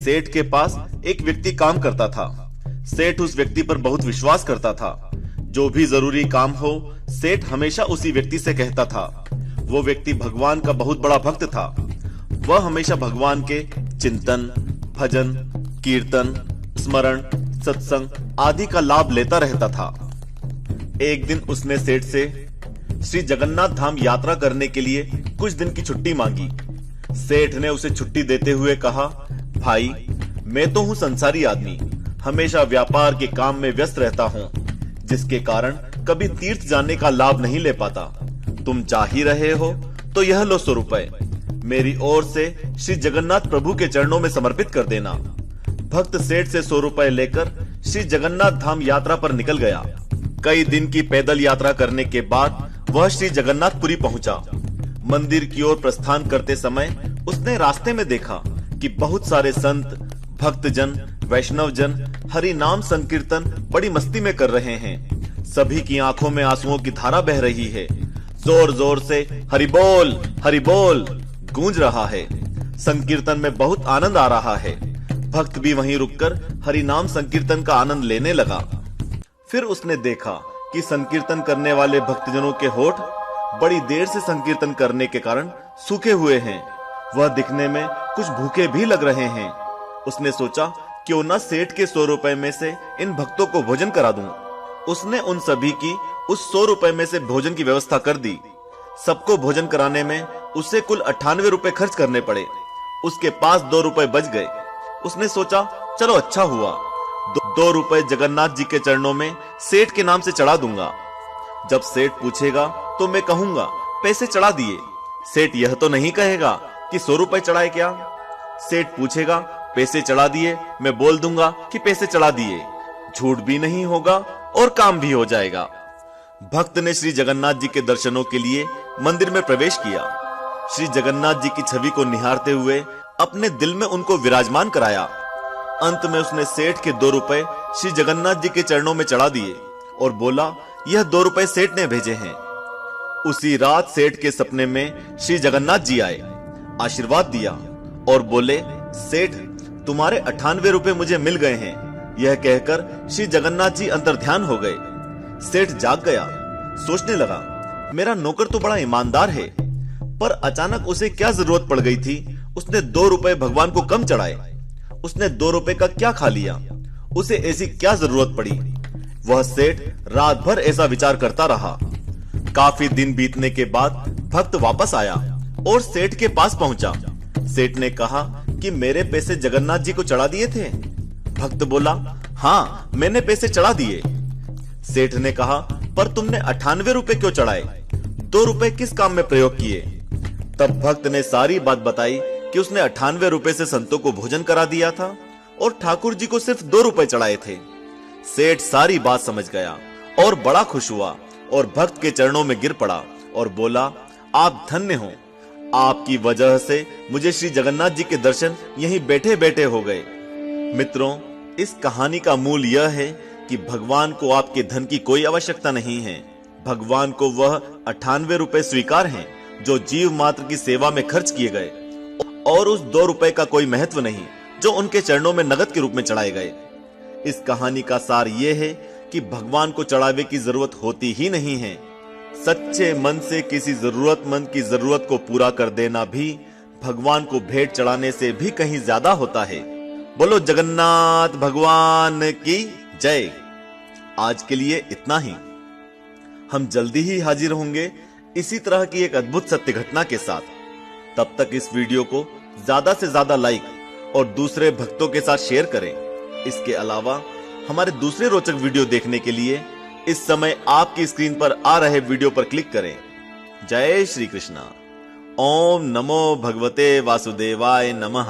सेठ के पास एक व्यक्ति काम करता था। सेठ उस व्यक्ति पर बहुत विश्वास करता था। जो भी जरूरी काम हो सेठ हमेशा उसी व्यक्ति से कहता था। वो व्यक्ति भगवान का बहुत बड़ा भक्त था। वह हमेशा भगवान के चिंतन, भजन, कीर्तन, स्मरण, सत्संग आदि का लाभ लेता रहता था। एक दिन उसने सेठ से श्री जगन्नाथ धाम यात्रा करने के लिए कुछ दिन की छुट्टी मांगी। सेठ ने उसे छुट्टी देते हुए कहा, भाई मैं तो हूं संसारी आदमी, हमेशा व्यापार के काम में व्यस्त रहता हूं, जिसके कारण कभी तीर्थ जाने का लाभ नहीं ले पाता। तुम जा ही रहे हो तो यह लो 100 रुपए मेरी ओर से श्री जगन्नाथ प्रभु के चरणों में समर्पित कर देना। भक्त सेठ से 100 रुपए लेकर श्री जगन्नाथ धाम यात्रा पर निकल गया। कई दिन की पैदल यात्रा करने के बाद वह श्री जगन्नाथपुरी पहुंचा। मंदिर की ओर प्रस्थान करते समय उसने रास्ते में देखा कि बहुत सारे संत, भक्तजन, वैष्णव जन हरि नाम संकीर्तन बड़ी मस्ती में कर रहे हैं। सभी की आंखों में आंसुओं की धारा बह रही है। जोर जोर से हरि बोल गूंज रहा है। संकीर्तन में बहुत आनंद आ रहा है। भक्त भी वहीं रुककर हरि नाम संकीर्तन का आनंद लेने लगा। फिर उसने देखा कि संकीर्तन करने वाले भक्तजनों के होठ बड़ी देर से संकीर्तन करने के कारण सूखे हुए हैं। वह दिखने में कुछ भूखे भी लग रहे हैं। उसने सोचा क्यों न सेठ के 100 रुपए में से इन भक्तों को भोजन करा दूं। उसने उन सभी की उस 100 रुपए में से भोजन की व्यवस्था कर दी। सबको भोजन कराने में उसे कुल 98 रुपए खर्च करने पड़े। उसके पास 2 रुपए बच गए। उसने सोचा चलो अच्छा हुआ, 2 रुपए जगन्नाथ जी के चरणों में सेठ के नाम से चढ़ा दूंगा। जब सेठ पूछेगा तो मैं कहूंगा पैसे चढ़ा दिए। सेठ यह तो नहीं कहेगा कि 100 रुपए चढ़ाए क्या। सेठ पूछेगा पैसे चढ़ा दिए, मैं बोल दूंगा कि पैसे चढ़ा दिए। झूठ भी नहीं होगा और काम भी हो जाएगा। भक्त ने श्री जगन्नाथ जी के दर्शनों के लिए मंदिर में प्रवेश किया। श्री जगन्नाथ जी की छवि को निहारते हुए अपने दिल में उनको विराजमान कराया। अंत में उसने सेठ के 2 रुपए श्री जगन्नाथ जी के चरणों में चढ़ा दिए और बोला, यह 2 रुपए सेठ ने भेजे हैं। उसी रात सेठ के सपने में श्री जगन्नाथ जी आए, आशीर्वाद दिया और बोले, सेठ तुम्हारे 98 रुपए मुझे मिल गए हैं। यह कहकर श्री जगन्नाथ जी अंतर्ध्यान हो गए। सेठ जाग गया, सोचने लगा, मेरा नौकर तो बड़ा ईमानदार है, पर अचानक उसे क्या जरूरत पड़ गई थी। उसने 2 रुपए भगवान को कम चढ़ाए। उसने 2 रुपए का क्या खा लिया, उसे ऐसी क्या जरूरत पड़ी। वह सेठ रात भर ऐसा विचार करता रहा। काफी दिन बीतने के बाद भक्त वापस आया और सेठ के पास पहुंचा। सेठ ने कहा कि मेरे पैसे जगन्नाथ जी को चढ़ा दिए थे। भक्त बोला, हाँ मैंने पैसे चढ़ा दिए। सेठ ने कहा, पर तुमने 98 रुपए क्यों चढ़ाए, 2 रुपए किस काम में प्रयोग किए। तब भक्त ने सारी बात बताई कि उसने 98 रुपए से संतों को भोजन करा दिया था और ठाकुर जी को सिर्फ 2 रुपए चढ़ाए थे। सेठ सारी बात समझ गया और बड़ा खुश हुआ और भक्त के चरणों में गिर पड़ा और बोला, आप धन्य हो, आपकी वजह से मुझे श्री जगन्नाथ जी के दर्शन यहीं बैठे बैठे हो गए। मित्रों, इस कहानी का मूल यह है कि भगवान को आपके धन की कोई आवश्यकता नहीं है। भगवान को वह 98 रुपए स्वीकार हैं जो जीव मात्र की सेवा में खर्च किए गए, और उस 2 रुपए का कोई महत्व नहीं जो उनके चरणों में नगद के रूप में चढ़ाए गए। इस कहानी का सार यह है कि भगवान को चढ़ावे की जरूरत होती ही नहीं है। सच्चे मन से किसी जरूरतमंद की जरूरत को पूरा कर देना भी भगवान को भेंट चढ़ाने से भी कहीं ज्यादा होता है। बोलो जगन्नाथ भगवान की जय। आज के लिए इतना ही। हम जल्दी ही हाजिर होंगे इसी तरह की एक अद्भुत सत्य घटना के साथ। तब तक इस वीडियो को ज्यादा से ज्यादा लाइक और दूसरे भक्तों के साथ शेयर करें। इसके अलावा हमारे दूसरे रोचक वीडियो देखने के लिए इस समय आपकी स्क्रीन पर आ रहे वीडियो पर क्लिक करें। जय श्री कृष्णा। ओम नमो भगवते वासुदेवाय नमः।